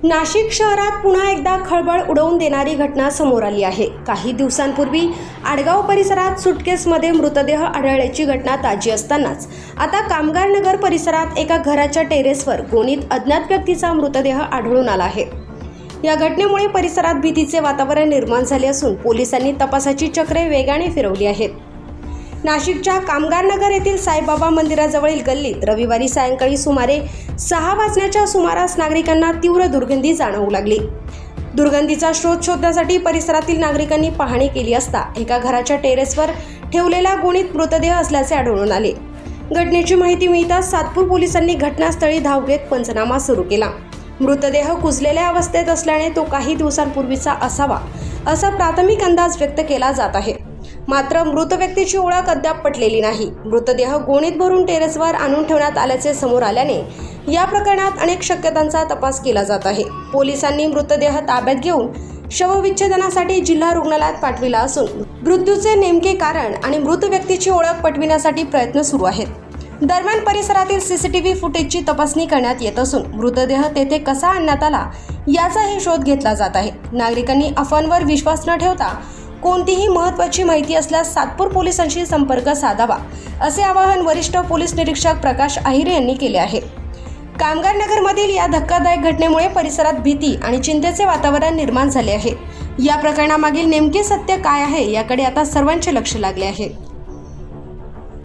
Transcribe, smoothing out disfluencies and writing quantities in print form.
नाशिक शहरात पुन्हा एकदा खळबळ उडवून देणारी घटना समोर आली आहे। काही दिवसांपूर्वी आडगाव परिसरात सुटकेसमध्ये मृतदेह आढळल्याची घटना ताजी असतानाच आता कामगार नगर परिसरात एका घराच्या टेरेसवर गोणीत अज्ञात व्यक्तीचा मृतदेह आढळून आला आहे। या घटनेमुळे परिसरात भीतीचे वातावरण निर्माण झाले असून पोलिसांनी तपासाची चक्रे वेगाने फिरवली आहेत। नाशिकच्या कामगार नगर येथील साईबाबा मंदिराजवळील गल्लीत रविवारी सायंकाळी सुमारे 6 वाजण्याच्या सुमारास नागरिकांना तीव्र दुर्गंधी जाणवू लागली। दुर्गंधीचा शोध शोधण्यासाठी परिसरातील नागरिकांनी पाहणी केली असता एका घराच्या टेरेसवर ठेवलेला गोणीत मृतदेह असल्याचे आढळून आले। घटनेची माहिती मिळताच सातपूर पोलिसांनी घटनास्थळी धाव घेत पंचनामा सुरू केला। मृतदेह कुजलेल्या अवस्थेत असल्याने तो काही दिवसांपूर्वीचा असावा असा प्राथमिक अंदाज व्यक्त केला जात आहे। मात्र मृत व्यक्तीची ओळख अद्याप पटलेली नाही। मृतदेह गोणीत भरून टेरेसवर आणून ठेवण्यात आल्याचे समोर आल्याने या प्रकरणात अनेक शक्यतांचा तपास केला जात आहे। पोलिसांनी मृतदेह ताब्यात घेऊन शवविच्छेदनासाठी जिल्हा रुग्णालयात पाठविला असून मृत्यूचे नेमके कारण आणि मृत व्यक्तीची ओळख पटविण्यासाठी प्रयत्न सुरू आहेत। दरम्यान परिसरातील सीसीटीव्ही फुटेजची तपासणी करण्यात येत असून मृतदेह तेथे कसा आणण्यात आला याचाही शोध घेतला जात आहे। नागरिकांनी अफवांवर विश्वास न ठेवता कोणतीही महत्त्वाची माहिती असल्यास सातपूर पोलिसांशी संपर्क साधावा असे आवाहन वरिष्ठ पोलीस निरीक्षक प्रकाश आहिरे यांनी केले आहे। कामगार नगरमधील या धक्कादायक घटनेमुळे परिसरात भीती आणि चिंतेचे वातावरण निर्माण झाले आहे। या प्रकरणामागील नेमके सत्य काय आहे याकडे आता सर्वांचे लक्ष लागले आहे।